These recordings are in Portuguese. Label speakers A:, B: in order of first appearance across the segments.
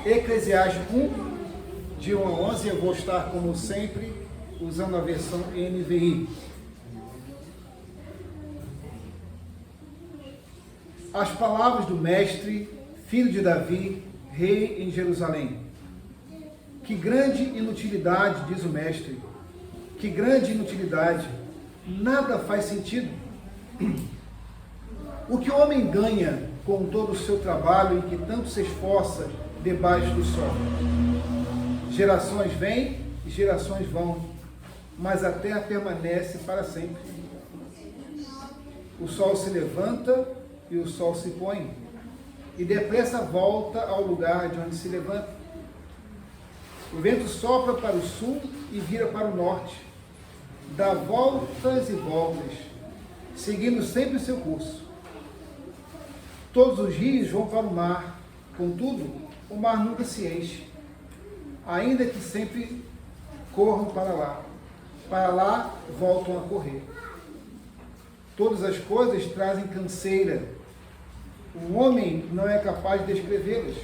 A: Eclesiastes 1, de 1 a 11, eu vou estar, como sempre, usando a versão NVI. As palavras do mestre, filho de Davi, rei em Jerusalém. Que grande inutilidade, diz o mestre, que grande inutilidade, nada faz sentido. O que o homem ganha com todo o seu trabalho e que tanto se esforça debaixo do sol? Gerações vêm e gerações vão, mas a terra permanece para sempre. O sol se levanta e o sol se põe, e depressa volta ao lugar de onde se levanta. O vento sopra para o sul e vira para o norte, dá voltas e voltas, seguindo sempre o seu curso. Todos os rios vão para o mar, contudo, o mar nunca se enche, ainda que sempre corram para lá voltam a correr. Todas as coisas trazem canseira, o homem não é capaz de descrevê-las.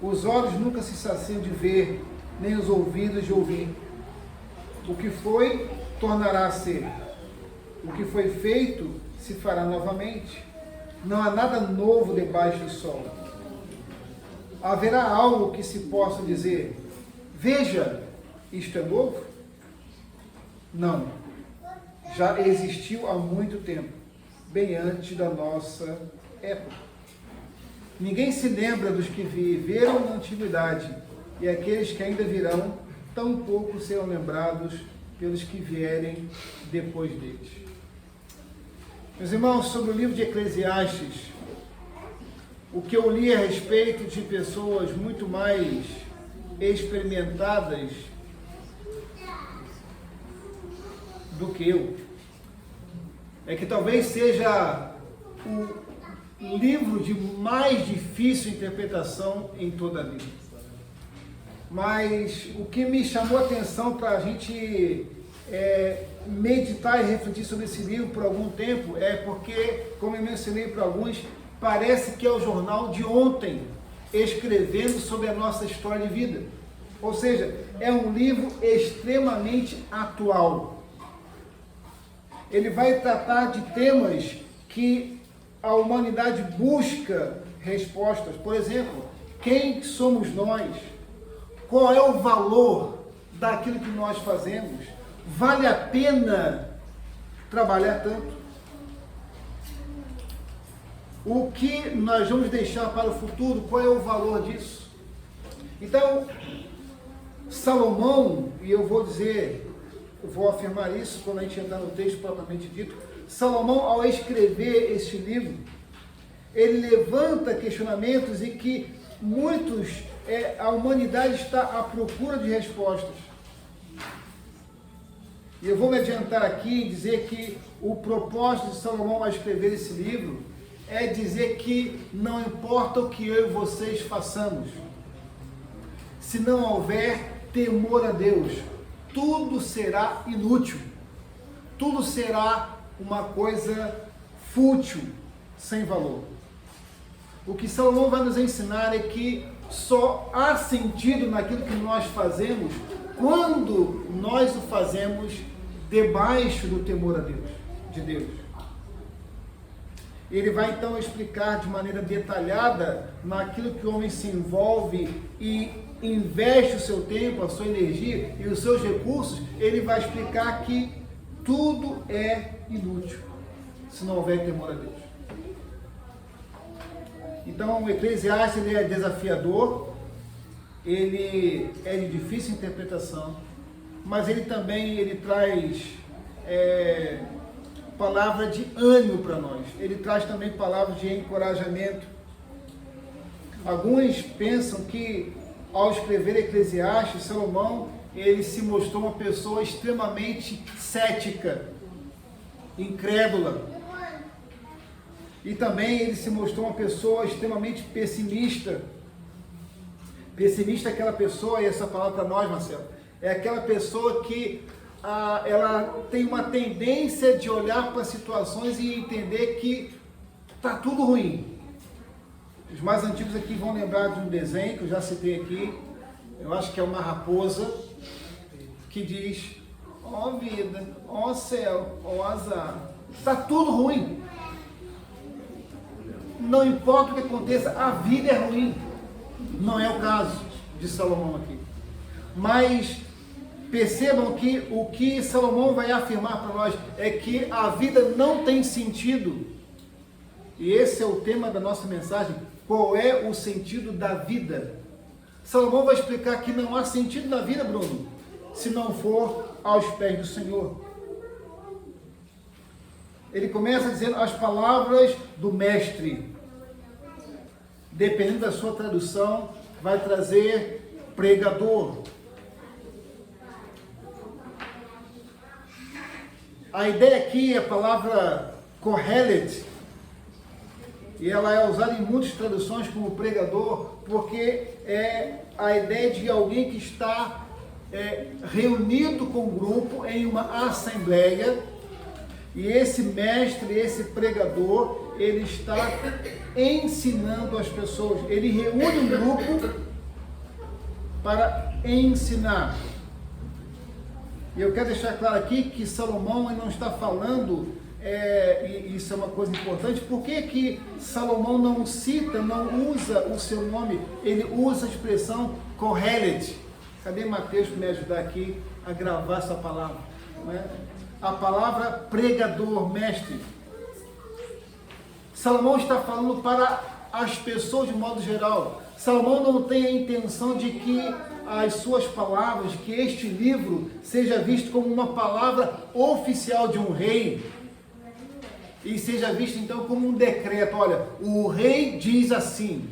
A: Os olhos nunca se saciam de ver, nem os ouvidos de ouvir. O que foi, tornará a ser. O que foi feito, se fará novamente. Não há nada novo debaixo do sol. Haverá algo que se possa dizer, veja, isto é novo? Não. Já existiu há muito tempo, bem antes da nossa época. Ninguém se lembra dos que viveram na antiguidade, e aqueles que ainda virão, tão pouco serão lembrados pelos que vierem depois deles. Meus irmãos, sobre o livro de Eclesiastes, o que eu li a respeito de pessoas muito mais experimentadas do que eu, é que talvez seja o livro de mais difícil interpretação em toda a Bíblia. Mas o que me chamou a atenção para a gente meditar e refletir sobre esse livro por algum tempo é porque, como eu mencionei para alguns, parece que é o jornal de ontem escrevendo sobre a nossa história de vida. Ou seja, é um livro extremamente atual. Ele vai tratar de temas que a humanidade busca respostas. Por exemplo, quem somos nós? Qual é o valor daquilo que nós fazemos? Vale a pena trabalhar tanto? O que nós vamos deixar para o futuro? Qual é o valor disso? Então, Salomão, e eu vou dizer, eu vou afirmar isso quando a gente entrar no texto propriamente dito, Salomão, ao escrever este livro, ele levanta questionamentos em que a humanidade está à procura de respostas. E eu vou me adiantar aqui e dizer que o propósito de Salomão ao escrever esse livro é dizer que não importa o que eu e vocês façamos, se não houver temor a Deus, tudo será inútil, tudo será uma coisa fútil, sem valor. O que Salomão vai nos ensinar é que só há sentido naquilo que nós fazemos quando nós o fazemos debaixo do temor a Deus, de Deus. Ele vai então explicar de maneira detalhada naquilo que o homem se envolve e investe o seu tempo, a sua energia e os seus recursos. Ele vai explicar que tudo é inútil se não houver temor a Deus. Então, o Eclesiastes ele é desafiador, ele é de difícil interpretação, mas ele também traz palavra de ânimo para nós. Ele traz também palavras de encorajamento. Alguns pensam que, ao escrever Eclesiastes, Salomão, ele se mostrou uma pessoa extremamente cética, incrédula. E também ele se mostrou uma pessoa extremamente pessimista. Pessimista é aquela pessoa, e essa palavra para nós, Marcelo, é aquela pessoa que ela tem uma tendência de olhar para situações e entender que está tudo ruim. Os mais antigos aqui vão lembrar de um desenho que eu já citei aqui. Eu acho que é uma raposa que diz: ó vida, ó céu, ó azar. Está tudo ruim. Não importa o que aconteça, a vida é ruim. Não é o caso de Salomão aqui. Mas percebam que o que Salomão vai afirmar para nós é que a vida não tem sentido. E esse é o tema da nossa mensagem. Qual é o sentido da vida? Salomão vai explicar que não há sentido na vida, Bruno, se não for aos pés do Senhor. Ele começa dizendo as palavras do mestre. Dependendo da sua tradução, vai trazer pregador. A ideia aqui é a palavra Kohelet, e ela é usada em muitas traduções como pregador, porque é a ideia de alguém que está reunido com o grupo em uma assembleia, e esse mestre, esse pregador, ele está ensinando as pessoas. Ele reúne um grupo para ensinar. E eu quero deixar claro aqui que Salomão não está falando, e isso é uma coisa importante, por que Salomão não cita, não usa o seu nome, ele usa a expressão Kohelet. Cadê Mateus para me ajudar aqui a gravar essa palavra? Não é? A palavra pregador, mestre. Salomão está falando para as pessoas de modo geral. Salomão não tem a intenção de que as suas palavras, que este livro seja visto como uma palavra oficial de um rei, e seja visto então como um decreto. Olha, o rei diz assim,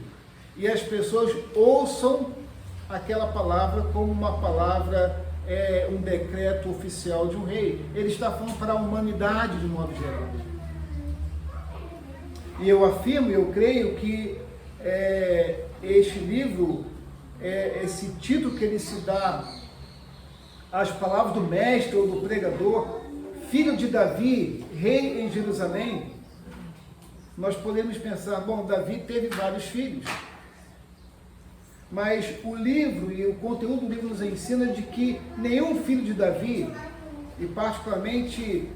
A: e as pessoas ouçam aquela palavra como uma palavra, um decreto oficial de um rei. Ele está falando para a humanidade de modo geral. E eu afirmo, eu creio que este livro, esse título que ele se dá às palavras do mestre ou do pregador, filho de Davi, rei em Jerusalém, nós podemos pensar, bom, Davi teve vários filhos, mas o livro e o conteúdo do livro nos ensina de que nenhum filho de Davi, e particularmente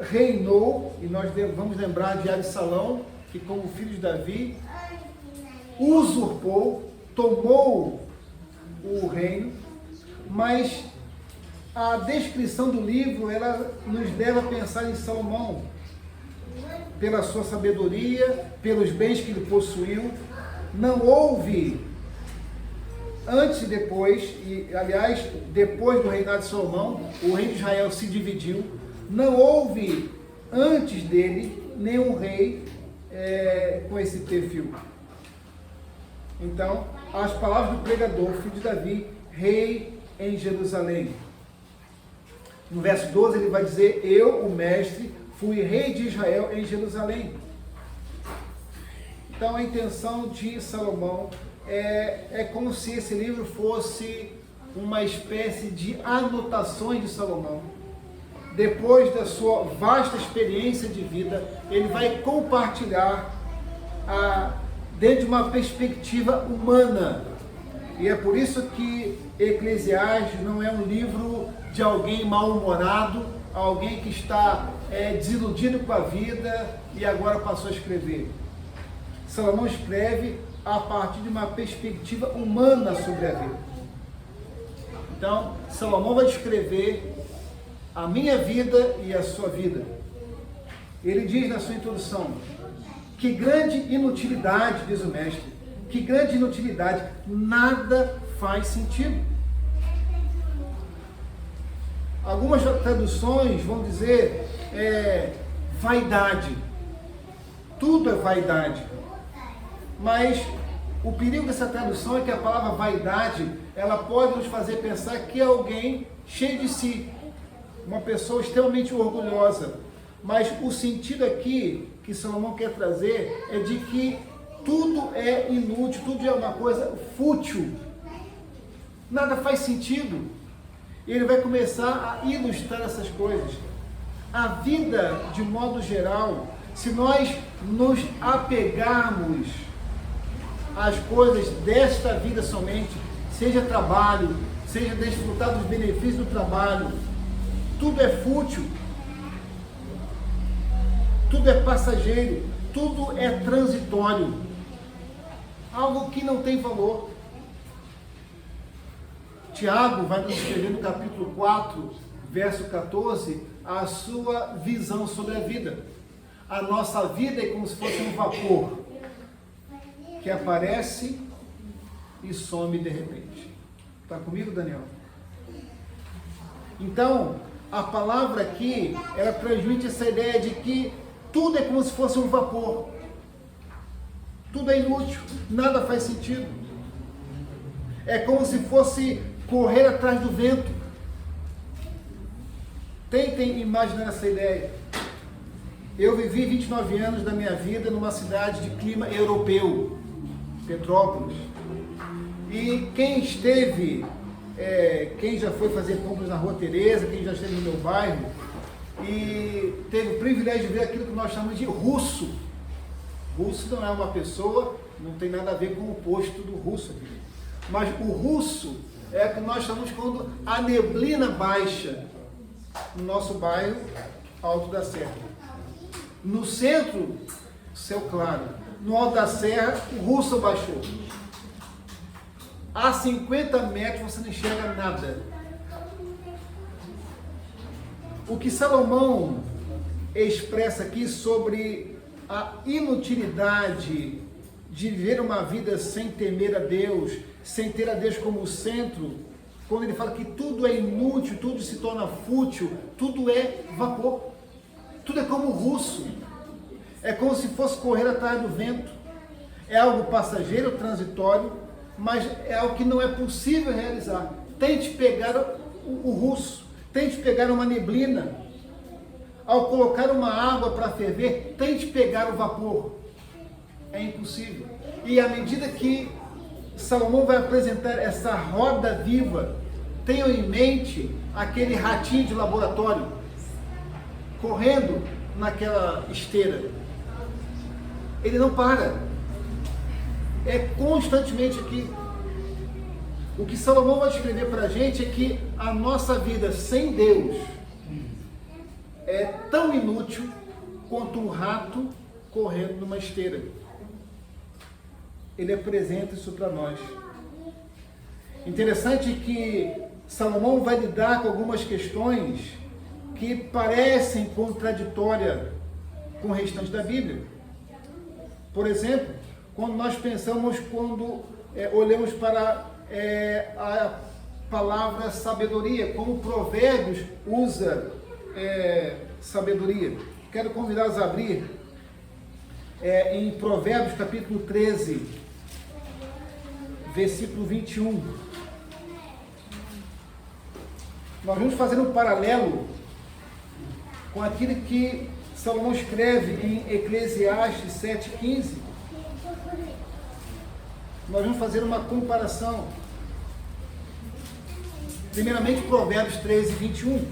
A: reinou, e nós vamos lembrar de Absalão, que como filho de Davi, usurpou, tomou o reino, mas a descrição do livro, ela nos leva a pensar em Salomão, pela sua sabedoria, pelos bens que ele possuiu. Não houve antes e depois, e aliás, depois do reinado de Salomão, o reino de Israel se dividiu. Não houve antes dele nenhum rei com esse perfil. Então, as palavras do pregador, filho de Davi, rei em Jerusalém. No verso 12 ele vai dizer: eu, o mestre, fui rei de Israel em Jerusalém. Então a intenção de Salomão é como se esse livro fosse uma espécie de anotações de Salomão. Depois da sua vasta experiência de vida, ele vai compartilhar dentro de uma perspectiva humana. E é por isso que Eclesiastes não é um livro de alguém mal-humorado, alguém que está desiludido com a vida e agora passou a escrever. Salomão escreve a partir de uma perspectiva humana sobre a vida. Então, Salomão vai descrever a minha vida e a sua vida. Ele diz na sua introdução: que grande inutilidade, diz o mestre, que grande inutilidade, nada faz sentido. Algumas traduções vão dizer vaidade. Tudo é vaidade. Mas o perigo dessa tradução é que a palavra vaidade, ela pode nos fazer pensar que é alguém cheio de si, uma pessoa extremamente orgulhosa. Mas o sentido aqui que Salomão quer trazer é de que tudo é inútil, tudo é uma coisa fútil, nada faz sentido. E ele vai começar a ilustrar essas coisas. A vida, de modo geral, Se nós nos apegarmos às coisas desta vida somente, seja trabalho, seja desfrutar dos benefícios do trabalho, tudo é fútil, tudo é passageiro, tudo é transitório, algo que não tem valor. Tiago vai nos escrever no capítulo 4, verso 14, a sua visão sobre a vida. A nossa vida é como se fosse um vapor que aparece e some de repente. Está comigo, Daniel? Então, a palavra aqui, ela transmite essa ideia de que tudo é como se fosse um vapor. Tudo é inútil, nada faz sentido. É como se fosse correr atrás do vento. Tentem imaginar essa ideia. Eu vivi 29 anos da minha vida numa cidade de clima europeu, Petrópolis. E quem esteve, quem já foi fazer compras na Rua Tereza, quem já esteve no meu bairro, e teve o privilégio de ver aquilo que nós chamamos de russo. Russo não é uma pessoa, não tem nada a ver com o posto do russo aqui. Mas o russo é o que nós chamamos quando a neblina baixa no nosso bairro Alto da Serra. No centro, céu claro. No Alto da Serra, o russo baixou. A 50 metros você não enxerga nada. O que Salomão expressa aqui sobre a inutilidade de viver uma vida sem temer a Deus, sem ter a Deus como centro, quando ele fala que tudo é inútil, tudo se torna fútil, tudo é vapor, tudo é como o russo, é como se fosse correr atrás do vento, é algo passageiro, transitório, mas é algo que não é possível realizar. Tente pegar o russo, tente pegar uma neblina, ao colocar uma água para ferver, tente pegar o vapor, é impossível. E à medida que Salomão vai apresentar essa roda viva, tenham em mente aquele ratinho de laboratório correndo naquela esteira. Ele não para, é constantemente aqui. O que Salomão vai escrever para a gente é que a nossa vida sem Deus é tão inútil quanto um rato correndo numa esteira. Ele apresenta isso para nós. Interessante que Salomão vai lidar com algumas questões que parecem contraditórias com o restante da Bíblia. Por exemplo, quando nós pensamos, olhamos para a palavra sabedoria, como Provérbios usa sabedoria. Quero convidá-los a abrir em Provérbios capítulo 13, versículo 21. Nós vamos fazer um paralelo com aquilo que Salomão escreve em Eclesiastes 7,15. Nós vamos fazer uma comparação. Primeiramente, Provérbios 13, 21.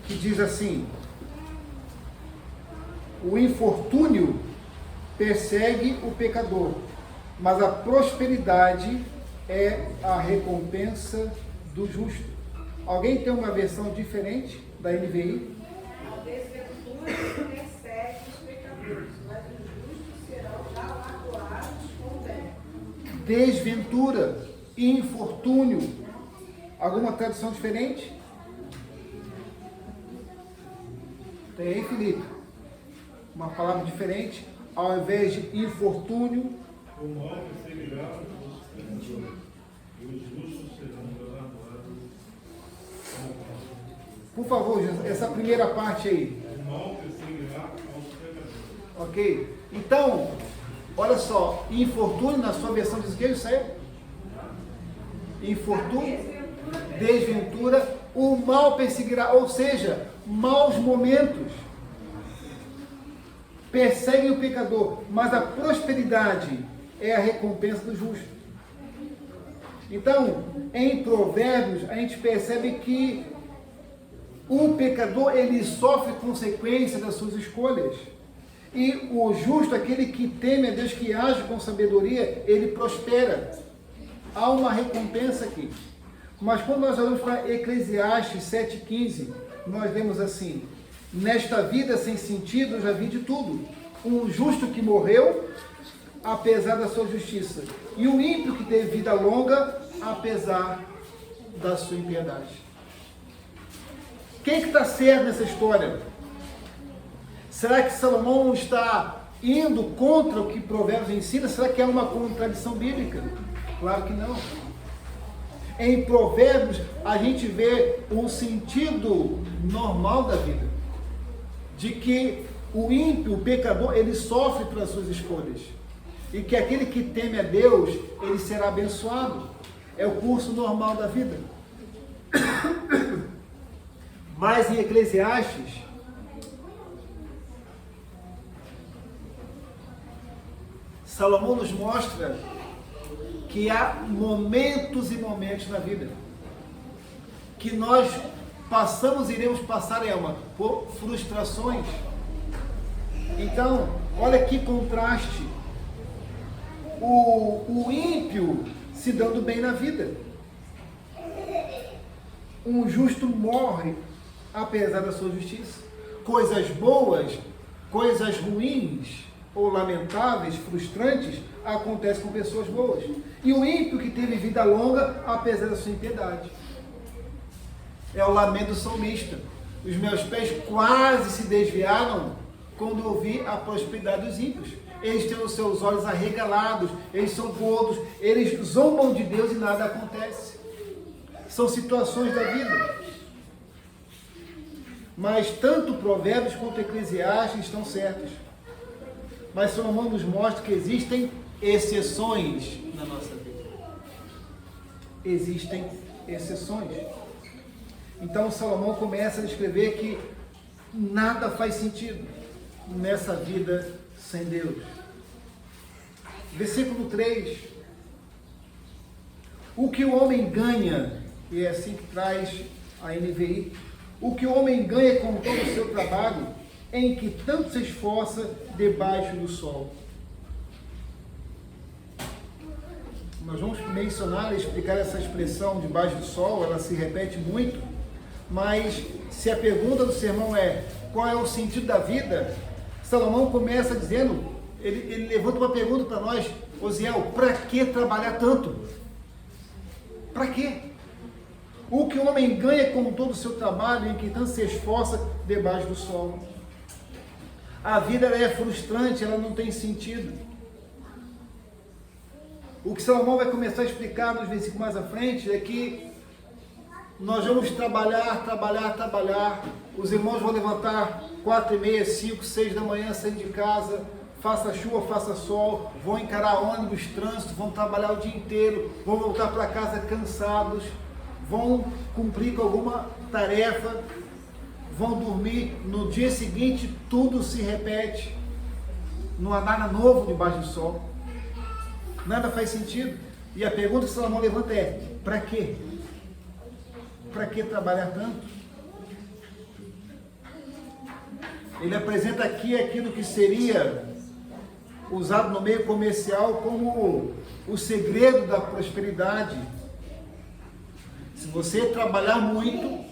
A: Que diz assim: o infortúnio persegue o pecador, mas a prosperidade é a recompensa do justo. Alguém tem uma versão diferente da NVI?
B: A desventura persegue os pecadores, mas os justos serão galardoados com o bem.
A: Desventura, infortúnio. Alguma tradução diferente? Tem aí, Felipe? Uma palavra diferente? Ao invés de infortúnio,
C: o mal perseguirá os pecadores, e os justos serão galardoados com o bem.
A: por favor, essa primeira parte aí.
C: O mal perseguirá aos pecadores.
A: Ok? Então, olha só, infortúnio na sua versão diz o que isso aí? Infortúnio, desventura, o mal perseguirá, ou seja, maus momentos perseguem o pecador, mas a prosperidade é a recompensa do justo. Então, em Provérbios, a gente percebe que o pecador, ele sofre consequências das suas escolhas. E o justo, aquele que teme a Deus, que age com sabedoria, ele prospera. Há uma recompensa aqui. Mas quando nós olhamos para Eclesiastes 7,15, nós lemos assim: nesta vida sem sentido eu já vi de tudo. Um justo que morreu, apesar da sua justiça, e o ímpio que teve vida longa, apesar da sua impiedade. Quem que está certo nessa história? Será que Salomão está indo contra o que Provérbios ensina? Será que é uma contradição bíblica? Claro que não. Em Provérbios, a gente vê um sentido normal da vida, de que o ímpio, o pecador, ele sofre pelas suas escolhas, e que aquele que teme a Deus, ele será abençoado. É o curso normal da vida. Mas em Eclesiastes, Salomão nos mostra que há momentos e momentos na vida que nós passamos e iremos passar, por frustrações. Então, olha que contraste. O ímpio se dando bem na vida. Um justo morre apesar da sua justiça. Coisas boas, coisas ruins ou lamentáveis, frustrantes, acontecem com pessoas boas. E o ímpio que teve vida longa apesar da sua impiedade. É o lamento do salmista. Os meus pés quase se desviaram quando ouvi a prosperidade dos ímpios. Eles têm os seus olhos arregalados, eles são gordos, eles zombam de Deus e nada acontece. São situações da vida. Mas tanto Provérbios quanto Eclesiastes estão certos. Mas Salomão nos mostra que existem exceções na nossa vida. Existem exceções. Então Salomão começa a descrever que nada faz sentido nessa vida sem Deus. Versículo 3. O que o homem ganha, e é assim que traz a NVI, o que o homem ganha com todo o seu trabalho, em que tanto se esforça debaixo do sol. Nós vamos mencionar e explicar essa expressão debaixo do sol, ela se repete muito, mas se a pergunta do sermão é qual é o sentido da vida, Salomão começa dizendo, ele levanta uma pergunta para nós: Osiel, para que trabalhar tanto? Para quê? O que o homem ganha com todo o seu trabalho, em que tanto se esforça debaixo do sol. A vida ela é frustrante, ela não tem sentido. O que Salomão vai começar a explicar nos versículos mais à frente é que nós vamos trabalhar. Os irmãos vão levantar 4h30, 5, 6 da manhã, sair de casa, faça chuva, faça sol, vão encarar ônibus, trânsito, vão trabalhar o dia inteiro, vão voltar para casa cansados, vão cumprir com alguma tarefa, vão dormir, no dia seguinte tudo se repete, não há nada novo debaixo do sol, nada faz sentido. E a pergunta que Salomão levanta é: para quê? Para que trabalhar tanto? Ele apresenta aqui aquilo que seria usado no meio comercial como o segredo da prosperidade. Se você trabalhar muito,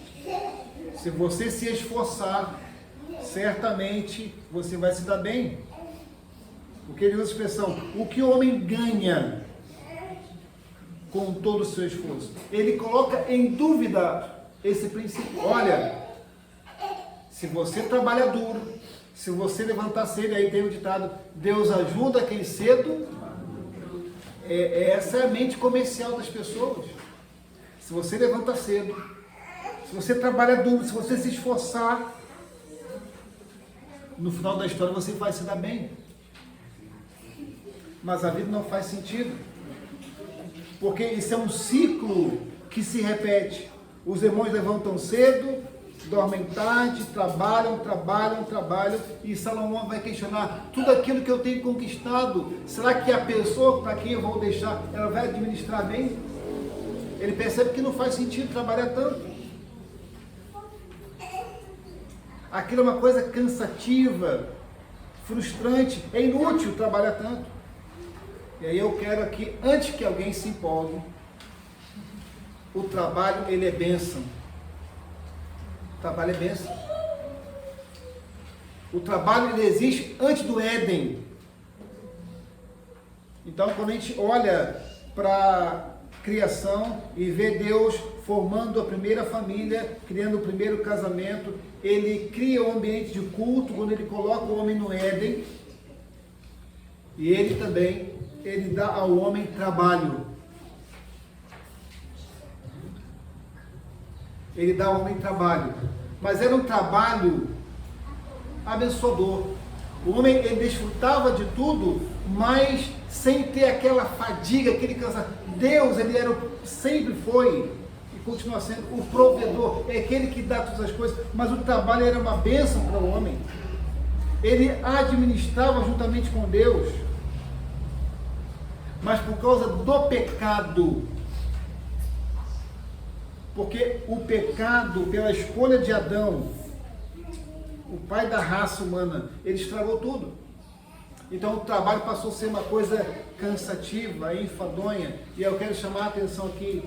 A: se você se esforçar, certamente você vai se dar bem. Porque ele usa a expressão, o que o homem ganha com todo o seu esforço. Ele coloca em dúvida esse princípio. Olha, se você trabalha duro, se você levantar cedo, aí tem o ditado, Deus ajuda quem cedo, essa é a mente comercial das pessoas. Se você levanta cedo, se você trabalha duro, se você se esforçar, no final da história você vai se dar bem. Mas a vida não faz sentido, porque isso é um ciclo que se repete. Os irmãos levantam cedo, dormem tarde, trabalham, e Salomão vai questionar tudo aquilo que eu tenho conquistado. Será que a pessoa para quem eu vou deixar, ela vai administrar bem? Ele percebe que não faz sentido trabalhar tanto. Aquilo é uma coisa cansativa, frustrante, é inútil trabalhar tanto. E aí eu quero aqui, antes que alguém se empolgue, o trabalho, ele é bênção. O trabalho é bênção. O trabalho, ele existe antes do Éden. Então, quando a gente olha para a criação e vê Deus formando a primeira família, criando o primeiro casamento, ele cria um ambiente de culto, quando ele coloca o homem no Éden, e ele também, ele dá ao homem trabalho. Ele dá ao homem trabalho, mas era um trabalho abençoador. O homem, ele desfrutava de tudo, mas sem ter aquela fadiga, aquele cansaço. Deus, ele sempre foi e continua sendo o provedor, é aquele que dá todas as coisas, mas o trabalho era uma bênção para o homem. Ele administrava juntamente com Deus, mas por causa do pecado, porque o pecado, pela escolha de Adão, o pai da raça humana, ele estragou tudo. Então o trabalho passou a ser uma coisa cansativa, enfadonha. E eu quero chamar a atenção aqui,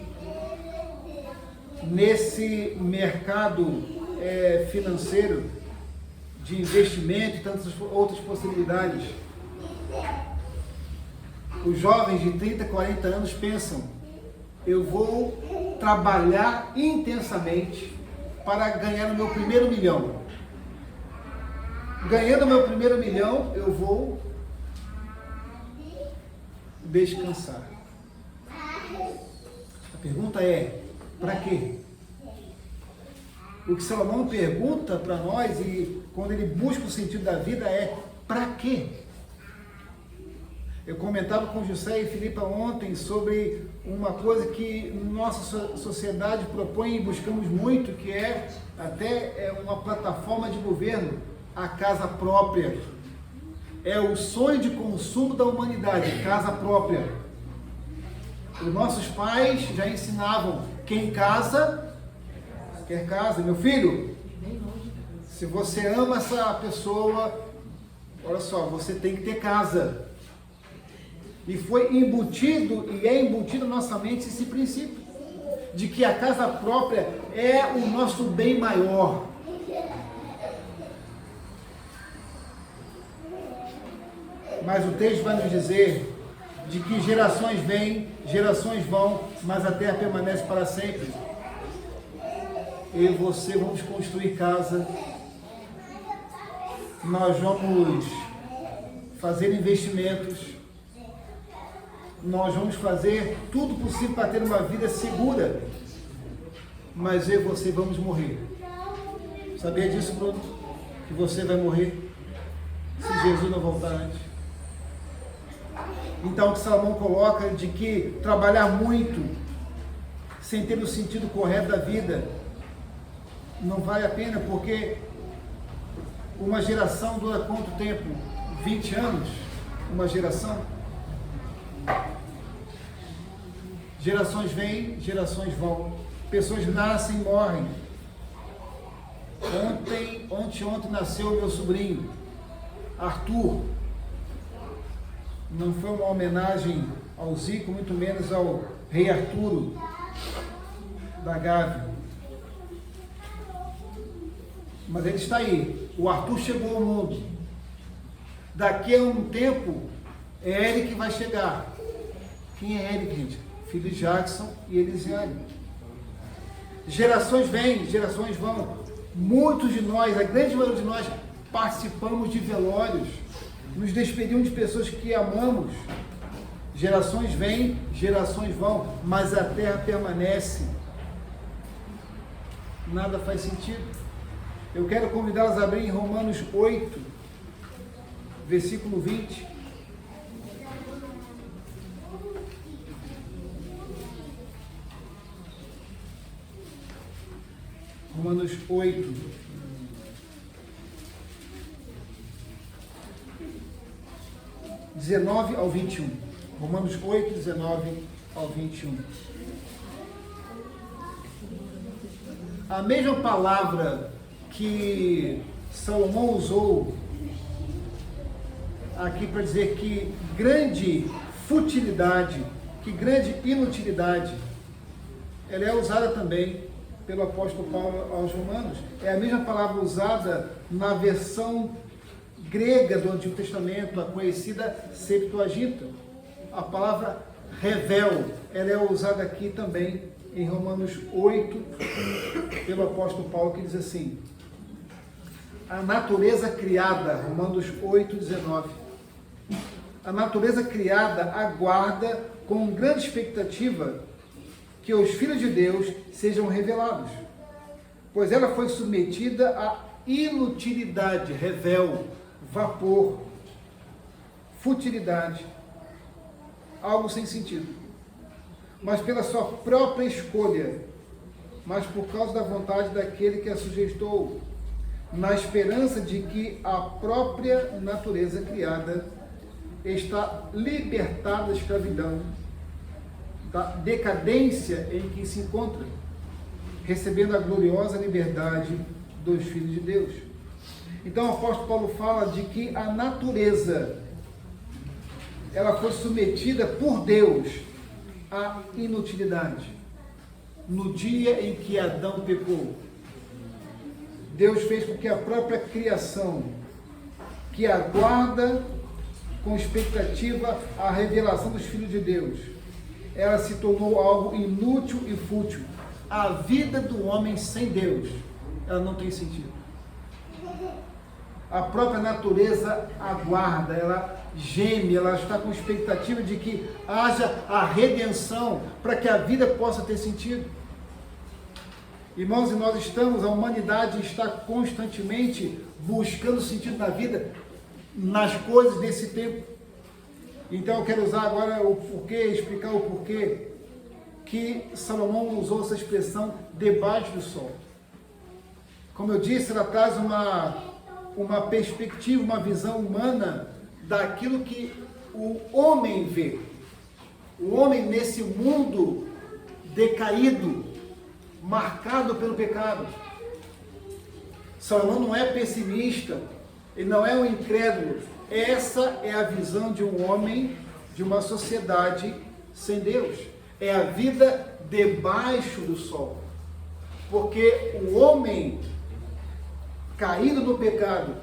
A: nesse mercado financeiro, de investimento e tantas outras possibilidades. Os jovens de 30, 40 anos pensam, eu vou trabalhar intensamente para ganhar o meu primeiro milhão. Ganhando o meu primeiro milhão, eu vou descansar. A pergunta é, para quê? O que Salomão pergunta para nós, e quando ele busca o sentido da vida, é para quê? Eu comentava com José e Filipa ontem sobre uma coisa que nossa sociedade propõe e buscamos muito, que é até uma plataforma de governo, a casa própria. É o sonho de consumo da humanidade, casa própria. Os nossos pais já ensinavam, quem casa, quer casa. Meu filho, se você ama essa pessoa, olha só, você tem que ter casa. E foi embutido, e é embutido na nossa mente esse princípio, de que a casa própria é o nosso bem maior. Mas o texto vai nos dizer de que gerações vêm, gerações vão, mas a terra permanece para sempre. Eu e você vamos construir casa, nós vamos fazer investimentos, nós vamos fazer tudo possível para ter uma vida segura, mas eu e você vamos morrer. Sabia disso, Bruno? Que você vai morrer se Jesus não voltar antes. Então, o que Salomão coloca de que trabalhar muito sem ter o sentido correto da vida não vale a pena, porque uma geração dura quanto tempo? 20 anos? Uma geração? Gerações vêm, gerações vão. Pessoas nascem e morrem. Ontem nasceu o meu sobrinho, Arthur. Não foi uma homenagem ao Zico, muito menos ao rei Arturo da Gávea. Mas ele está aí. O Arthur chegou ao mundo. Daqui a um tempo, é Eric que vai chegar. Quem é Eric, gente? Filho de Jackson e Elisiane. Gerações vêm, gerações vão. Muitos de nós, a grande maioria de nós, participamos de velórios. Nos despedimos de pessoas que amamos. Gerações vêm, gerações vão, mas a terra permanece. Nada faz sentido. Eu quero convidá-los a abrir em Romanos 8, versículo 20. Romanos 8. (19 ao 21). Romanos 8, 19 ao 21. A mesma palavra que Salomão usou aqui para dizer que grande futilidade, que grande inutilidade, ela é usada também pelo apóstolo Paulo aos Romanos. É a mesma palavra usada na versão grega do Antigo Testamento, a conhecida Septuaginta. A palavra revel, ela é usada aqui também em Romanos 8, pelo apóstolo Paulo, que diz assim: a natureza criada, Romanos 8, 19. A natureza criada aguarda com grande expectativa que os filhos de Deus sejam revelados, pois ela foi submetida à inutilidade, revel, vapor, futilidade, algo sem sentido, mas pela sua própria escolha, mas por causa da vontade daquele que a sujeitou, na esperança de que a própria natureza criada está libertada da escravidão, da decadência em que se encontra, recebendo a gloriosa liberdade dos filhos de Deus. Então o apóstolo Paulo fala de que a natureza, ela foi submetida por Deus à inutilidade. No dia em que Adão pecou, Deus fez com que a própria criação, que aguarda com expectativa a revelação dos filhos de Deus, ela se tornou algo inútil e fútil. A vida do homem sem Deus, ela não tem sentido. A própria natureza aguarda, ela geme, ela está com expectativa de que haja a redenção para que a vida possa ter sentido. Irmãos, e nós estamos, a humanidade está constantemente buscando sentido na vida, nas coisas desse tempo. Então eu quero usar agora o porquê, explicar o porquê que Salomão usou essa expressão debaixo do sol. Como eu disse, ela traz uma perspectiva, uma visão humana daquilo que o homem vê. O homem nesse mundo decaído, marcado pelo pecado. Salomão não é pessimista, ele não é um incrédulo. Essa é a visão de um homem, de uma sociedade sem Deus. É a vida debaixo do sol. Porque o homem caído no pecado,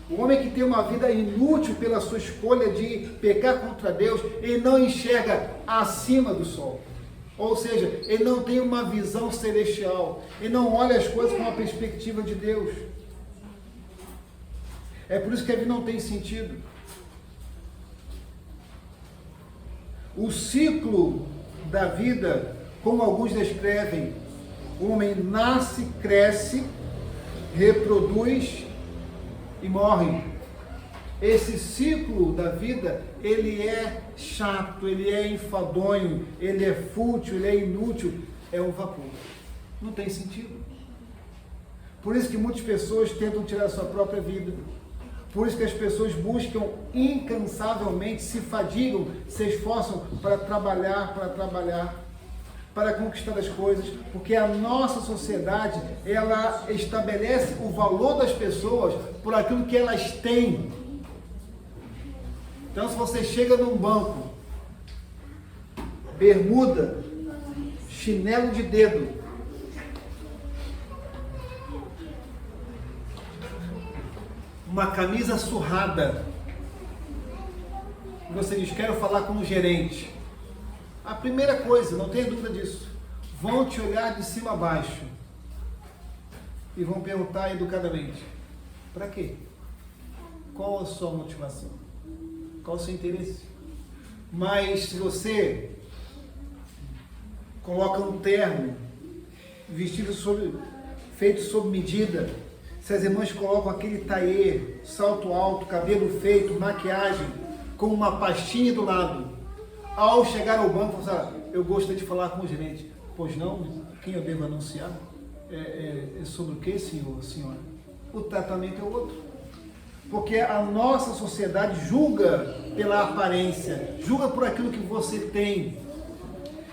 A: o homem que tem uma vida inútil pela sua escolha de pecar contra Deus, ele não enxerga acima do sol. Ou seja, ele não tem uma visão celestial, ele não olha as coisas com uma perspectiva de Deus. É por isso que a vida não tem sentido. O ciclo da vida, como alguns descrevem, o homem nasce, cresce, reproduz e morre. Esse ciclo da vida, ele é chato, ele é enfadonho, ele é fútil, ele é inútil, é um vapor. Não tem sentido. Por isso que muitas pessoas tentam tirar a sua própria vida. Por isso que as pessoas buscam incansavelmente, se fadigam, se esforçam para trabalhar, para conquistar as coisas, porque a nossa sociedade, ela estabelece o valor das pessoas por aquilo que elas têm. Então, se você chega num banco, bermuda, chinelo de dedo, uma camisa surrada, você diz, quero falar com o gerente. A primeira coisa, não tenha dúvida disso, vão te olhar de cima a baixo e vão perguntar educadamente, para quê? Qual a sua motivação? Qual o seu interesse? Mas se você coloca um terno, vestido feito sob medida, se as irmãs colocam aquele taillé, salto alto, cabelo feito, maquiagem, com uma pastinha do lado, ao chegar ao banco, você fala, eu gostaria de falar com o gerente. Pois não? Quem eu devo anunciar? É sobre o que, senhora? O tratamento é outro. Porque a nossa sociedade julga pela aparência, julga por aquilo que você tem.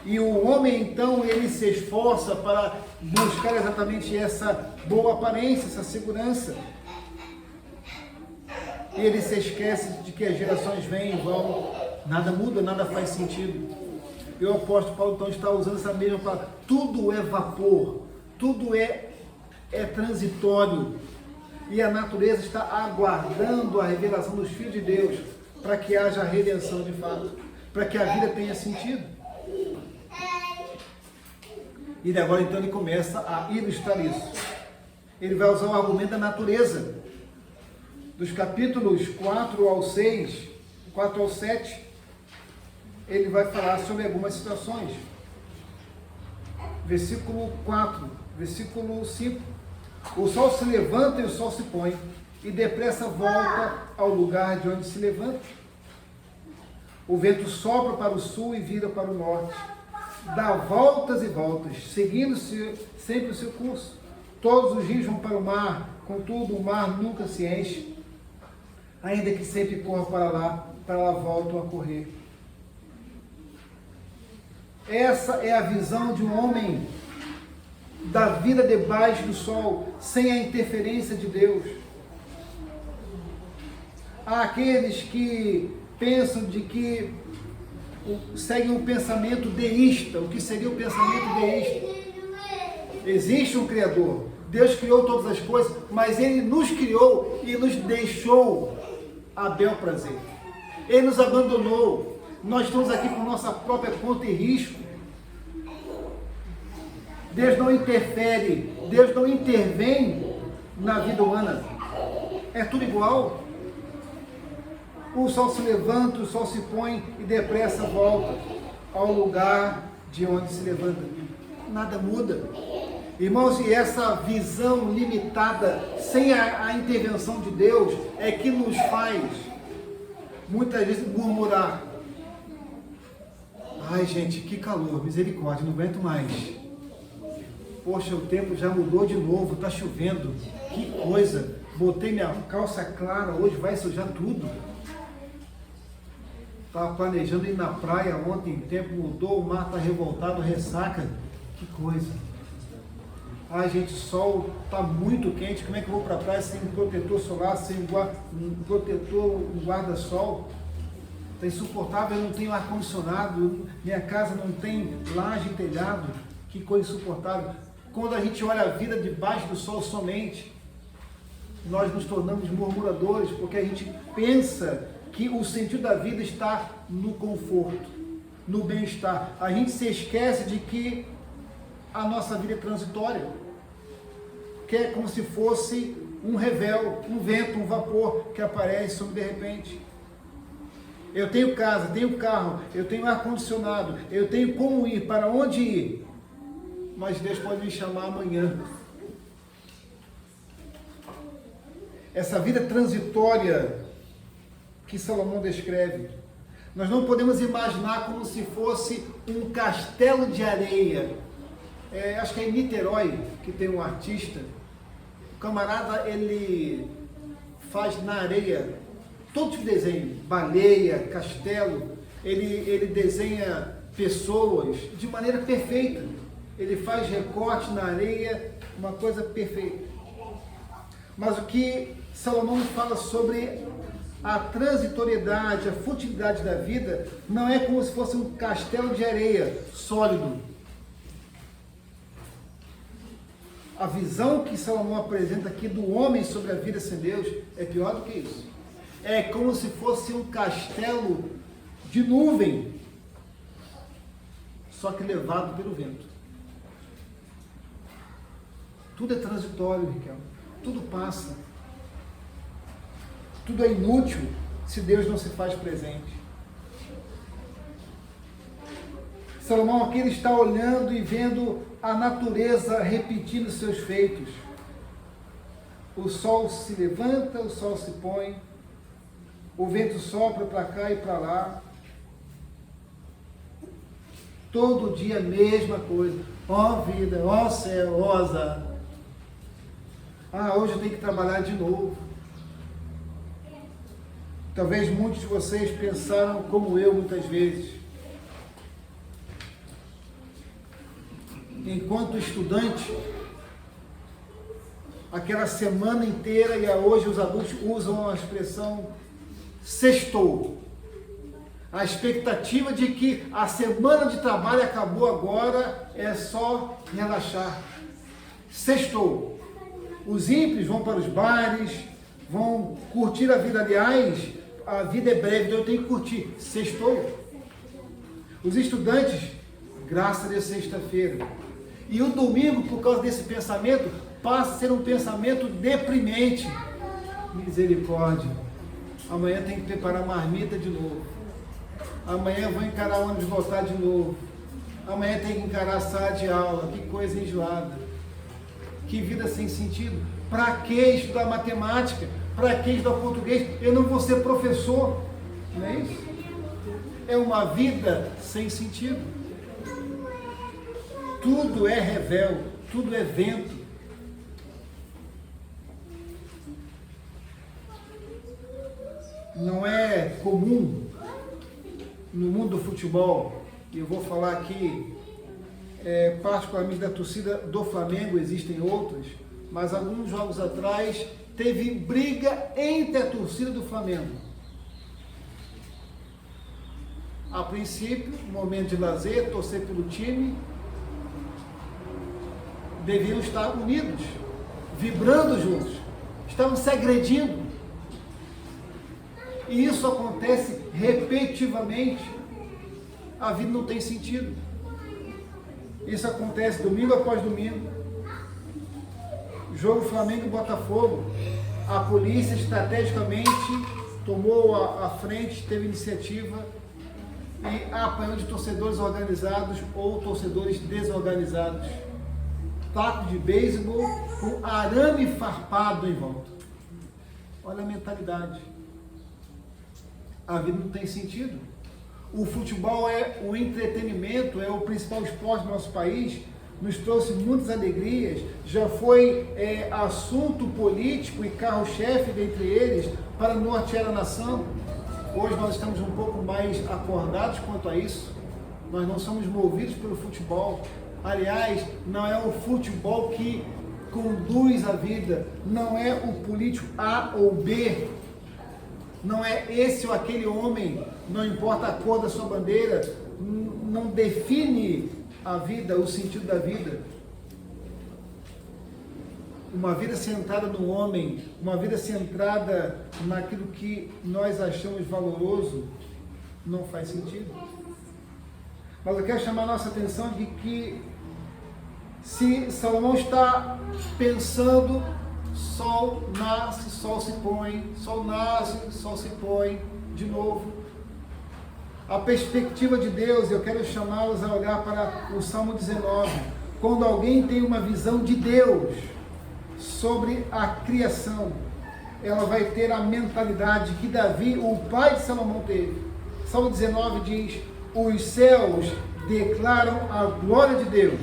A: E o homem, então, ele se esforça para buscar exatamente essa boa aparência, essa segurança. E ele se esquece de que as gerações vêm e vão, nada muda, nada faz sentido. E o apóstolo Paulo, então, está usando essa mesma palavra. Tudo é vapor, tudo é transitório. E a natureza está aguardando a revelação dos filhos de Deus para que haja redenção de fato, para que a vida tenha sentido. E agora, então, ele começa a ilustrar isso. Ele vai usar o argumento da natureza. Dos capítulos 4 ao 6, 4 ao 7, ele vai falar sobre algumas situações. Versículo 4, versículo 5. O sol se levanta e o sol se põe, e depressa volta ao lugar de onde se levanta. O vento sopra para o sul e vira para o norte. Dá voltas e voltas, seguindo sempre o seu curso. Todos os rios vão para o mar, contudo o mar nunca se enche. Ainda que sempre corra para lá voltam a correr. Essa é a visão de um homem da vida debaixo do sol, sem a interferência de Deus. Há aqueles que pensam de que seguem um pensamento deísta. O que seria o pensamento deísta? Existe um Criador. Deus criou todas as coisas, mas Ele nos criou e nos deixou a bel prazer. Ele nos abandonou. Nós estamos aqui por nossa própria conta e risco. Deus não interfere, Deus não intervém na vida humana. É tudo igual. O sol se levanta, o sol se põe e depressa volta ao lugar de onde se levanta. Nada muda. Irmãos, e essa visão limitada, sem a intervenção de Deus, é que nos faz, muitas vezes, murmurar. Ai, gente, que calor, misericórdia, não aguento mais. Poxa, o tempo já mudou de novo, está chovendo. Que coisa, botei minha calça clara, hoje vai sujar tudo. Estava planejando ir na praia ontem, o tempo mudou, o mar está revoltado, ressaca. Que coisa. Ai, gente, o sol está muito quente, como é que eu vou para a praia sem um protetor solar, sem um protetor, um guarda-sol? Está insuportável, eu não tenho ar-condicionado, minha casa não tem laje e telhado. Que coisa insuportável. Quando a gente olha a vida debaixo do sol somente, nós nos tornamos murmuradores, porque a gente pensa que o sentido da vida está no conforto, no bem-estar. A gente se esquece de que a nossa vida é transitória, que é como se fosse um revel, um vento, um vapor que aparece sobre de repente. Eu tenho casa, tenho carro, eu tenho ar-condicionado, eu tenho como ir, para onde ir, mas Deus pode me chamar amanhã. Essa vida transitória que Salomão descreve, nós não podemos imaginar como se fosse um castelo de areia. Acho que é em Niterói que tem um artista. O camarada, ele faz na areia todo tipo de desenho, baleia, castelo. Ele desenha pessoas de maneira perfeita. Ele faz recorte na areia, uma coisa perfeita. Mas o que Salomão fala sobre a transitoriedade, a futilidade da vida, não é como se fosse um castelo de areia sólido. A visão que Salomão apresenta aqui do homem sobre a vida sem Deus é pior do que isso. É como se fosse um castelo de nuvem, só que levado pelo vento. Tudo é transitório, Ricardo. Tudo passa. Tudo é inútil se Deus não se faz presente. Salomão aqui ele está olhando e vendo a natureza repetindo seus feitos. O sol se levanta, o sol se põe, o vento sopra para cá e para lá. Todo dia a mesma coisa. Ó vida, ó céu, ó azar. Ah, hoje eu tenho que trabalhar de novo. Talvez muitos de vocês pensaram como eu muitas vezes. enquanto estudante, aquela semana inteira, e hoje os adultos usam a expressão sextou. A expectativa de que a semana de trabalho acabou agora, é só relaxar. Sextou. Os ímpios vão para os bares, vão curtir a vida. Aliás, a vida é breve, então eu tenho que curtir. Sextou. Os estudantes, graças a Deus, sexta-feira. E o domingo, por causa desse pensamento, passa a ser um pensamento deprimente. Misericórdia. Amanhã tem que preparar marmita de novo. Amanhã eu vou encarar o ônibus voltar de novo. Amanhã tem que encarar a sala de aula. Que coisa enjoada. Que vida sem sentido. Para que estudar matemática? Para que estudar português? Eu não vou ser professor. Não é isso? É uma vida sem sentido. Tudo é revel, tudo é vento. Não é comum no mundo do futebol, e eu vou falar aqui particularmente da torcida do Flamengo, existem outras, mas alguns jogos atrás teve briga entre a torcida do Flamengo. A princípio, um momento de lazer, torcer pelo time, deviam estar unidos, vibrando juntos, estavam se agredindo. E isso acontece repetitivamente. A vida não tem sentido. Isso acontece domingo após domingo. Jogo Flamengo e Botafogo. A polícia estrategicamente tomou a frente, teve iniciativa e apanhou de torcedores organizados ou torcedores desorganizados. Taco de beisebol com arame farpado em volta. Olha a mentalidade. A vida não tem sentido. O futebol é o entretenimento, é o principal esporte do nosso país, nos trouxe muitas alegrias, já foi assunto político e carro-chefe dentre eles para nortear a nação. Hoje nós estamos um pouco mais acordados quanto a isso. Nós não somos movidos pelo futebol. Aliás, não é o futebol que conduz a vida, não é o político A ou B, não é esse ou aquele homem, não importa a cor da sua bandeira, não define a vida, o sentido da vida. Uma vida centrada no homem, uma vida centrada naquilo que nós achamos valoroso, não faz sentido. Mas eu quero chamar a nossa atenção de que se Salomão está pensando, sol nasce, sol se põe, sol nasce, sol se põe, de novo. A perspectiva de Deus, eu quero chamá-los a olhar para o Salmo 19. Quando alguém tem uma visão de Deus sobre a criação, ela vai ter a mentalidade que Davi, o pai de Salomão, teve. Salmo 19 diz: os céus declaram a glória de Deus.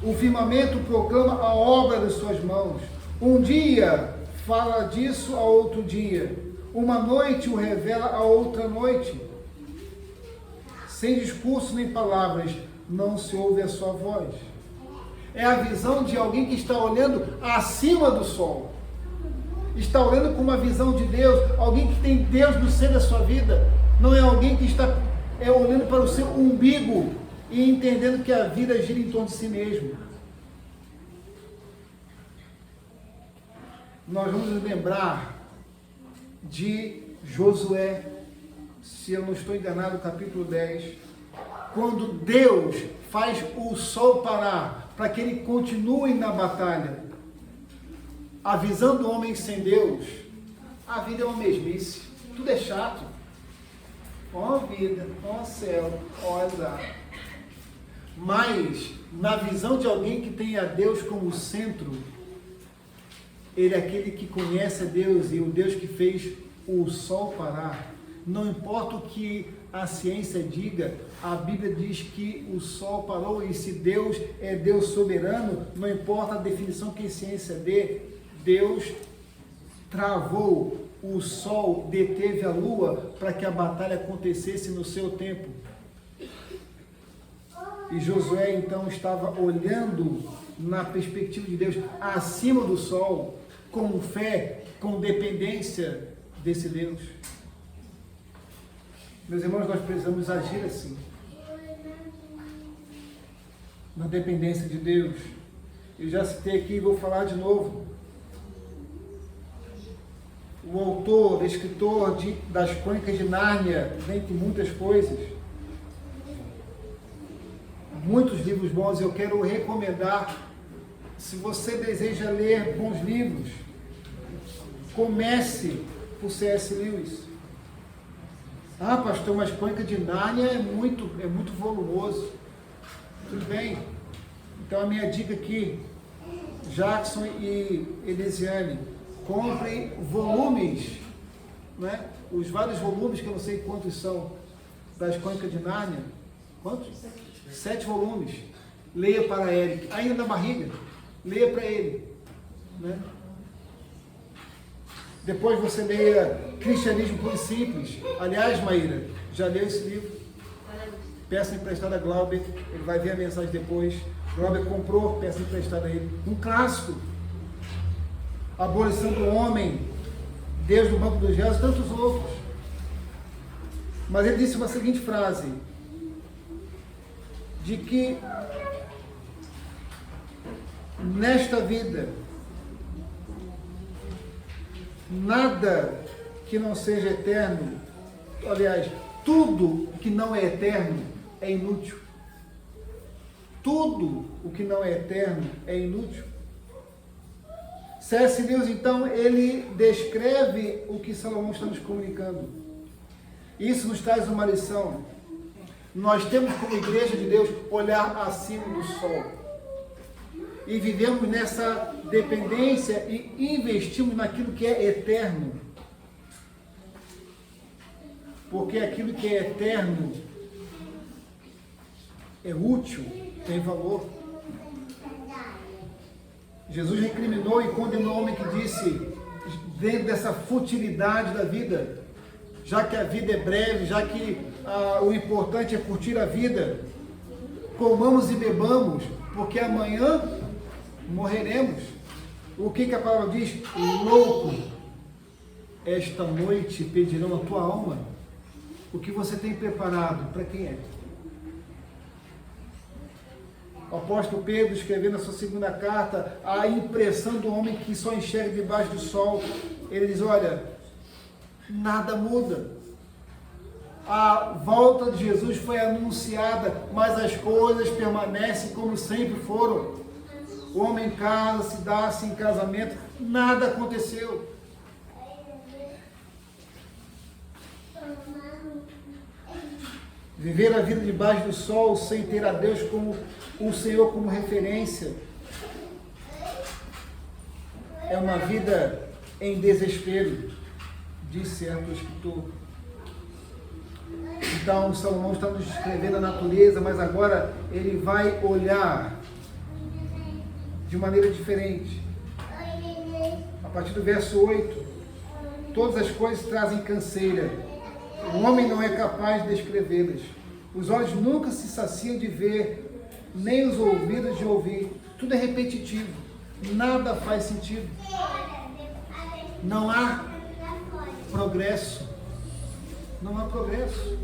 A: O firmamento proclama a obra das suas mãos. Um dia fala disso a outro dia. Uma noite o revela a outra noite. Sem discurso nem palavras, não se ouve a sua voz. É a visão de alguém que está olhando acima do sol. Está olhando com uma visão de Deus. Alguém que tem Deus no centro da sua vida. Não é alguém que está olhando para o seu umbigo e entendendo que a vida gira em torno de si mesmo. Nós vamos nos lembrar de Josué, se eu não estou enganado, capítulo 10, quando Deus faz o sol parar para que ele continue na batalha. A visão do homem sem Deus, a vida é uma mesmice, tudo é chato. Ó vida, ó céu, ó azar. Mas, na visão de alguém que tem a Deus como centro, ele é aquele que conhece a Deus e o Deus que fez o sol parar. Não importa o que a ciência diga, a Bíblia diz que o sol parou, e se Deus é Deus soberano, não importa a definição que a ciência dê, Deus travou o sol, deteve a lua para que a batalha acontecesse no seu tempo. E Josué então estava olhando na perspectiva de Deus, acima do sol, com fé, com dependência desse Deus. Meus irmãos, nós precisamos agir assim, na dependência de Deus. Eu já citei aqui e vou falar de novo. O autor, escritor das Crônicas de Nárnia, dentre muitas coisas, muitos livros bons, eu quero recomendar. Se você deseja ler bons livros, comece por C.S. Lewis. Ah, pastor, mas Crônica de Nárnia é muito volumoso. Tudo bem. Então a minha dica aqui, Jackson e Elisiane, comprem volumes, né? Os vários volumes, que eu não sei quantos são, das Crônicas de Nárnia. Quantos? 7 volumes. Leia para Eric, ainda na barriga, leia para ele, né? Depois você leia Cristianismo Puro e Simples. Aliás, Maíra, já leu esse livro? Peça emprestada a Glauber, ele vai ver a mensagem depois. Glauber comprou, peça emprestada a ele. Um clássico. Abolição do Homem, Deus no Banco dos Réus, tantos outros. Mas ele disse uma seguinte frase, de que nesta vida, nada que não seja eterno, aliás, tudo que não é eterno é inútil. Tudo o que não é eterno é inútil. C.S. Lewis, então, ele descreve o que Salomão está nos comunicando. Isso nos traz uma lição. Nós temos, como igreja de Deus, olhar acima do sol. E vivemos nessa dependência e investimos naquilo que é eterno. Porque aquilo que é eterno é útil, tem valor. Jesus recriminou e condenou o homem que disse, dentro dessa futilidade da vida, já que a vida é breve, já que o importante é curtir a vida, comamos e bebamos, porque amanhã morreremos. O que a palavra diz? Louco, esta noite pedirão a tua alma. O que você tem preparado, para quem é? O apóstolo Pedro, escrevendo a sua segunda carta, a impressão do homem que só enxerga debaixo do sol, ele diz, olha, nada muda. A volta de Jesus foi anunciada, mas as coisas permanecem como sempre foram. O homem casa, se dá-se em casamento, nada aconteceu. Viver a vida debaixo do sol sem ter a Deus como o Senhor como referência é uma vida em desespero, diz certo escritor. Então Salomão está nos descrevendo a natureza, mas agora ele vai olhar de maneira diferente. A partir do verso 8, todas as coisas trazem canseira. O homem não é capaz de descrevê-las. Os olhos nunca se saciam de ver, nem os ouvidos de ouvir. Tudo é repetitivo. Nada faz sentido. Não há progresso. Não há progresso.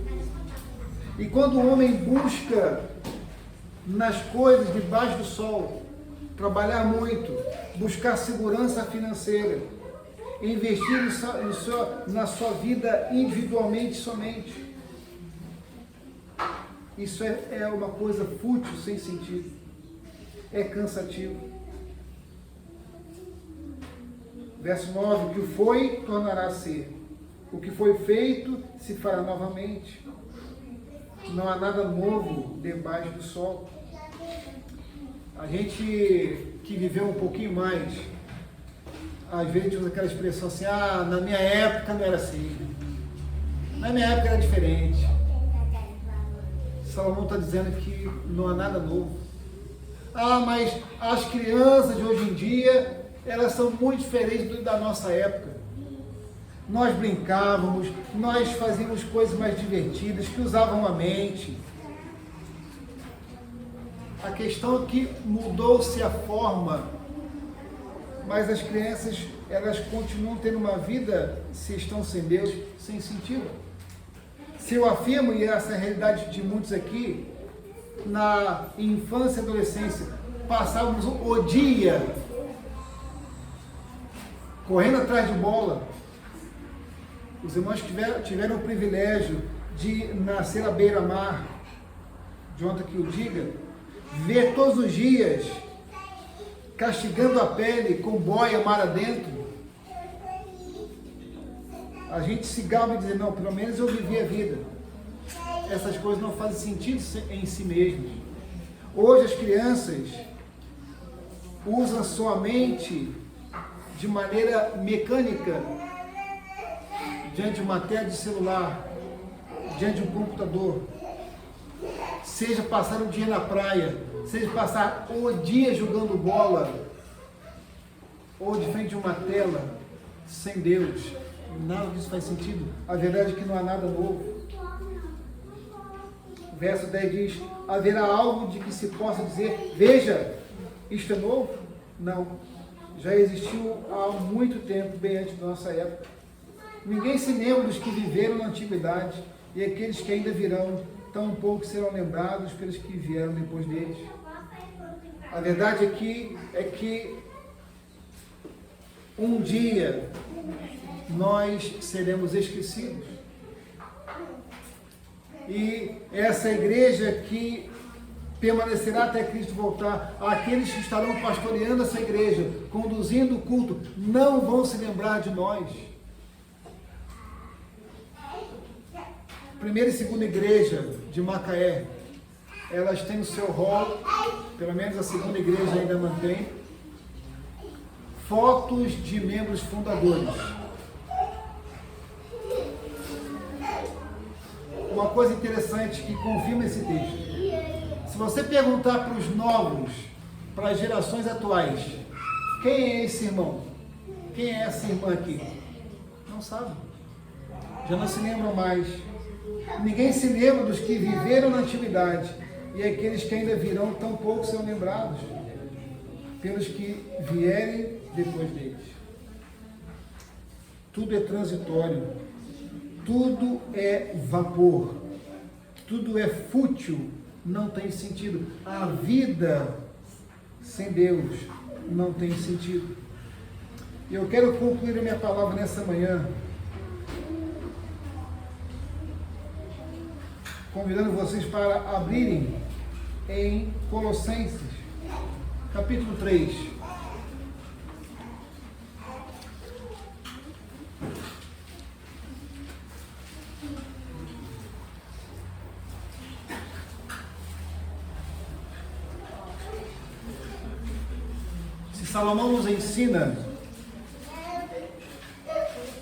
A: E quando o homem busca nas coisas debaixo do sol, trabalhar muito, buscar segurança financeira, investir na sua vida individualmente somente, isso é uma coisa fútil, sem sentido, é cansativo. Verso 9, o que foi, tornará a ser, o que foi feito, se fará novamente, não há nada novo debaixo do sol. A gente que viveu um pouquinho mais, às vezes usa aquela expressão assim, na minha época não era assim, na minha época era diferente. Salomão está dizendo que não há nada novo. Mas as crianças de hoje em dia, elas são muito diferentes da nossa época. Nós brincávamos, nós fazíamos coisas mais divertidas, que usavam a mente. A questão é que mudou-se a forma, mas as crianças, elas continuam tendo uma vida, se estão sem Deus, sem sentido. Se eu afirmo, e essa é a realidade de muitos aqui, na infância e adolescência, passávamos o dia correndo atrás de bola. Os irmãos tiveram o privilégio de nascer à beira-mar, de onde que eu diga, ver todos os dias castigando a pele com boia mar adentro. A gente se gaba e diz, não, pelo menos eu vivi a vida. Essas coisas não fazem sentido em si mesmas. Hoje as crianças usam sua mente de maneira mecânica, diante de uma tela de celular, diante de um computador. Seja passar o dia na praia, seja passar o dia jogando bola, ou de frente de uma tela, sem Deus. Nada disso faz sentido. A verdade é que não há nada novo. O verso 10 diz, haverá algo de que se possa dizer, veja, isto é novo? Não. Já existiu há muito tempo, bem antes da nossa época. Ninguém se lembra dos que viveram na antiguidade, e aqueles que ainda virão, tão pouco serão lembrados pelos que vieram depois deles. A verdade aqui é que um dia nós seremos esquecidos. E essa igreja que permanecerá até Cristo voltar, aqueles que estarão pastoreando essa igreja, conduzindo o culto, não vão se lembrar de nós. Primeira e segunda igreja de Macaé, elas têm o seu rol, pelo menos a segunda igreja ainda mantém, fotos de membros fundadores. Uma coisa interessante que confirma esse texto. Se você perguntar para os novos, para as gerações atuais, quem é esse irmão? Quem é essa irmã aqui? Não sabe. Já não se lembram mais. Ninguém se lembra dos que viveram na antiguidade, e aqueles que ainda virão, tão pouco serão lembrados pelos que vierem depois deles. Tudo é transitório, tudo é vapor, tudo é fútil, não tem sentido. A vida sem Deus não tem sentido. E eu quero concluir a minha palavra nessa manhã convidando vocês para abrirem em Colossenses, capítulo 3. Se Salomão nos ensina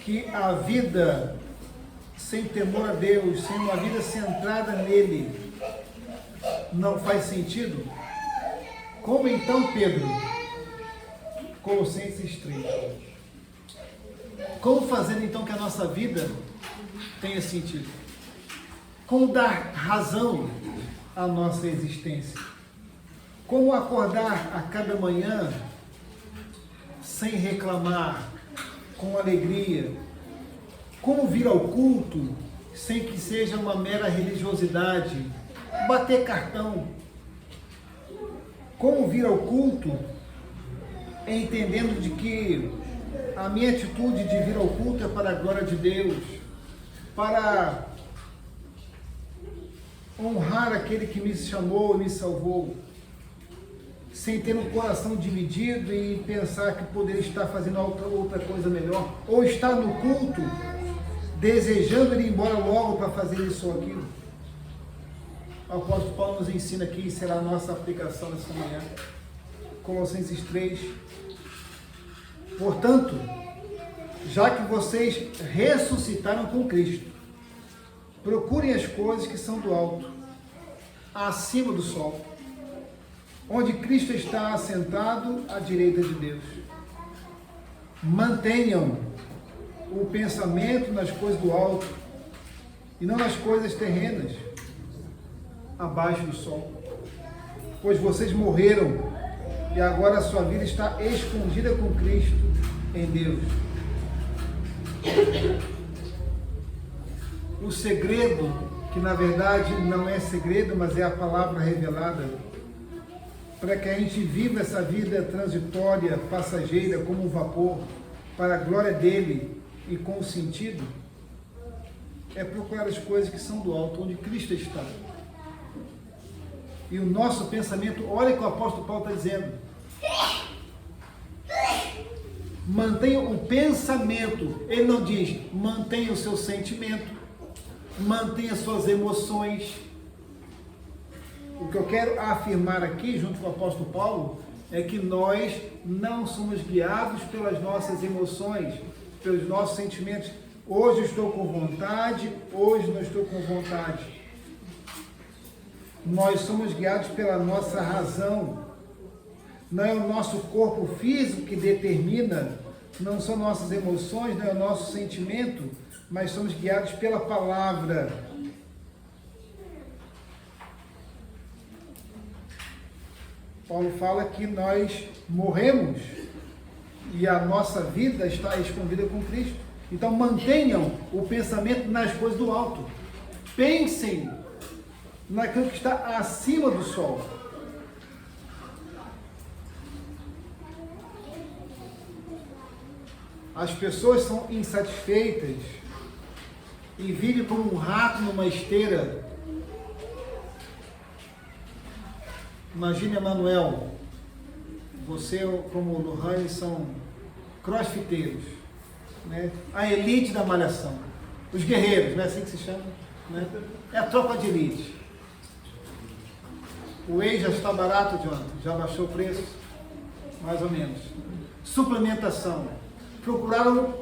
A: que a vida sem temor a Deus, sem uma vida centrada nele, não faz sentido, como então, Pedro? Colossenses 3. Como fazer então que a nossa vida tenha sentido? Como dar razão à nossa existência? Como acordar a cada manhã sem reclamar, com alegria? Como vir ao culto sem que seja uma mera religiosidade, bater cartão? Como vir ao culto entendendo de que a minha atitude de vir ao culto é para a glória de Deus, para honrar aquele que me chamou e me salvou, sem ter um coração dividido e pensar que poderia estar fazendo outra coisa melhor, ou estar no culto desejando ir embora logo para fazer isso ou aquilo. O apóstolo Paulo nos ensina aqui, e será a nossa aplicação nessa manhã, Colossenses 3. Portanto, já que vocês ressuscitaram com Cristo, procurem as coisas que são do alto, acima do sol, onde Cristo está assentado à direita de Deus. Mantenham o pensamento nas coisas do alto e não nas coisas terrenas, abaixo do sol. pois vocês morreram e agora a sua vida está escondida com Cristo em Deus. O segredo, que na verdade não é segredo, mas é a palavra revelada, para que a gente viva essa vida transitória, passageira, como um vapor, para a glória dele e com sentido, é procurar as coisas que são do alto, onde Cristo está. E o nosso pensamento, olha o que o apóstolo Paulo está dizendo. Mantenha o pensamento, ele não diz, mantenha o seu sentimento, mantenha suas emoções. O que eu quero afirmar aqui, junto com o apóstolo Paulo, é que nós não somos guiados pelas nossas emoções, pelos nossos sentimentos. Hoje eu estou com vontade, hoje não estou com vontade. Nós somos guiados pela nossa razão. Não é o nosso corpo físico que determina, não são nossas emoções, não é o nosso sentimento, mas somos guiados pela palavra. Paulo fala que nós morremos e a nossa vida está escondida com Cristo. Então mantenham o pensamento nas coisas do alto. Pensem naquilo que está acima do sol. As pessoas são insatisfeitas e vivem como um rato numa esteira. Imagine, Emanuel, você como o Lohane são crossfiteiros, né? A elite da malhação, os guerreiros, não é assim que se chama? Né? É a tropa de elite. O whey já está barato, Jonathan, já baixou o preço, mais ou menos. Suplementação. Procuraram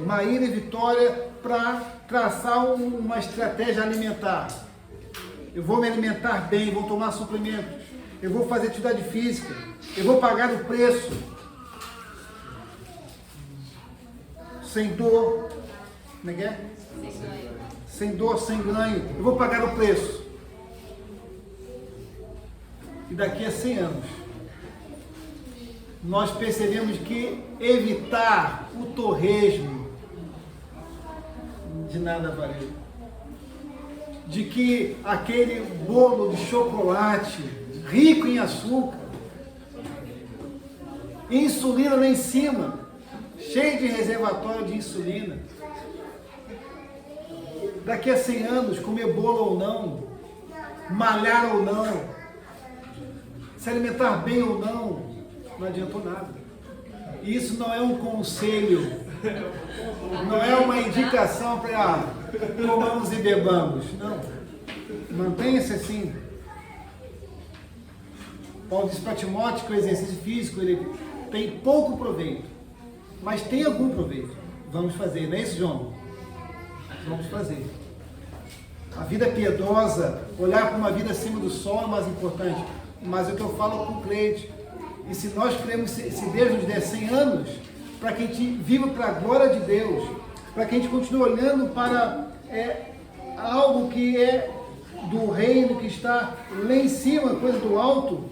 A: Maíra e Vitória para traçar uma estratégia alimentar. Eu vou me alimentar bem, vou tomar suplementos, eu vou fazer atividade física, eu vou pagar o preço. Sem dor, como é que é? Sem dor, sem ganho, eu vou pagar o preço. E daqui a 100 anos, nós percebemos que evitar o torresmo de nada valeu. De que aquele bolo de chocolate rico em açúcar, insulina lá em cima, cheio de reservatório de insulina. Daqui a 100 anos, comer bolo ou não, malhar ou não, se alimentar bem ou não, não adiantou nada. E isso não é um conselho, não é uma indicação para comamos e bebamos. Não. Mantenha-se assim. Paulo diz para Timóteo que o exercício físico ele tem pouco proveito, mas tem algum proveito. Vamos fazer, não é isso, João? Vamos fazer. A vida piedosa, olhar para uma vida acima do sol é mais importante. Mas é o que eu falo com o Cleide. E se nós queremos, se Deus nos der 100 anos, para que a gente viva para a glória de Deus, para que a gente continue olhando para algo que é do reino, que está lá em cima, coisa do alto,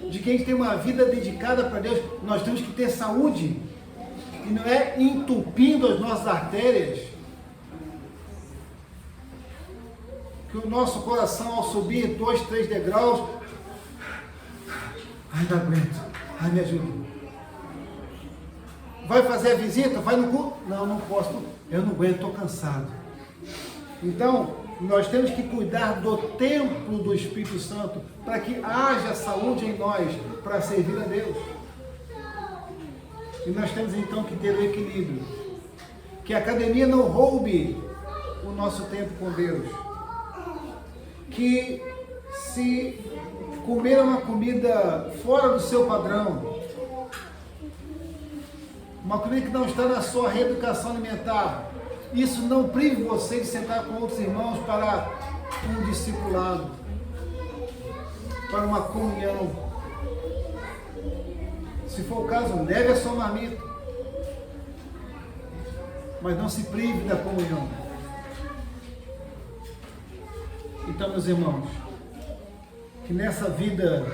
A: de que a gente tem uma vida dedicada para Deus, nós temos que ter saúde, e não é entupindo as nossas artérias, que o nosso coração ao subir 2, 3 degraus, ai, não aguento, ai, me ajuda. Vai fazer a visita? Vai no culto? Não, não posso, eu não aguento, estou cansado. Então, nós temos que cuidar do templo do Espírito Santo, para que haja saúde em nós, para servir a Deus. E nós temos então que ter o equilíbrio, que a academia não roube o nosso tempo com Deus, que se comer uma comida fora do seu padrão, uma comida que não está na sua reeducação alimentar, isso não prive você de sentar com outros irmãos para um discipulado, para uma comunhão. Se for o caso, leve a sua marmita, mas não se prive da comunhão. Então, meus irmãos, que nessa vida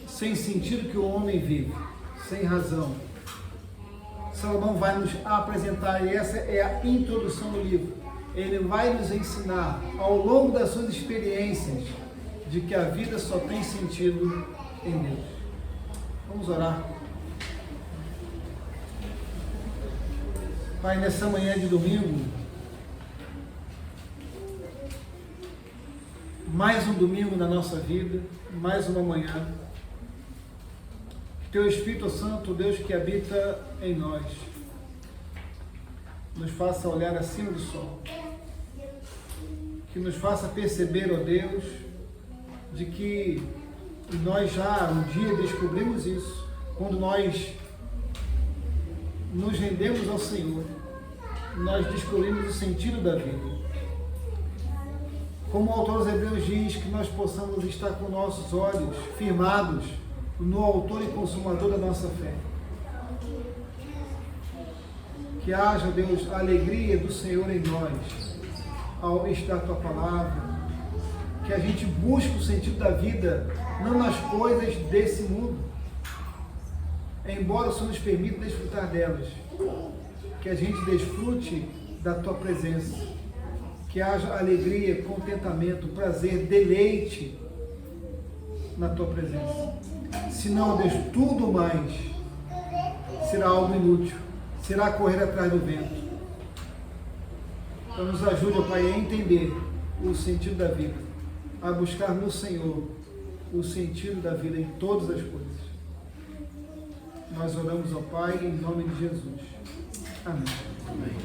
A: sem sentido que o homem vive, sem razão, Salomão vai nos apresentar, e essa é a introdução do livro. Ele vai nos ensinar, ao longo das suas experiências, de que a vida só tem sentido em Deus. Vamos orar. Pai, nessa manhã de domingo, mais um domingo na nossa vida, mais uma manhã. Teu Espírito Santo, Deus que habita em nós, nos faça olhar acima do sol, que nos faça perceber, ó Deus, de que nós já um dia descobrimos isso, quando nós nos rendemos ao Senhor, nós descobrimos o sentido da vida. Como o autor aos Hebreus diz, que nós possamos estar com nossos olhos firmados no autor e consumador da nossa fé. Que haja, Deus, a alegria do Senhor em nós, ao estudar a Tua Palavra. Que a gente busque o sentido da vida, não nas coisas desse mundo, embora o Senhor nos permita desfrutar delas. Que a gente desfrute da Tua presença. Que haja alegria, contentamento, prazer, deleite na Tua presença. Senão, Deus, tudo mais será algo inútil, será correr atrás do vento. Então nos ajude, ó Pai, a entender o sentido da vida, a buscar no Senhor o sentido da vida em todas as coisas. Nós oramos ao Pai em nome de Jesus. Amém.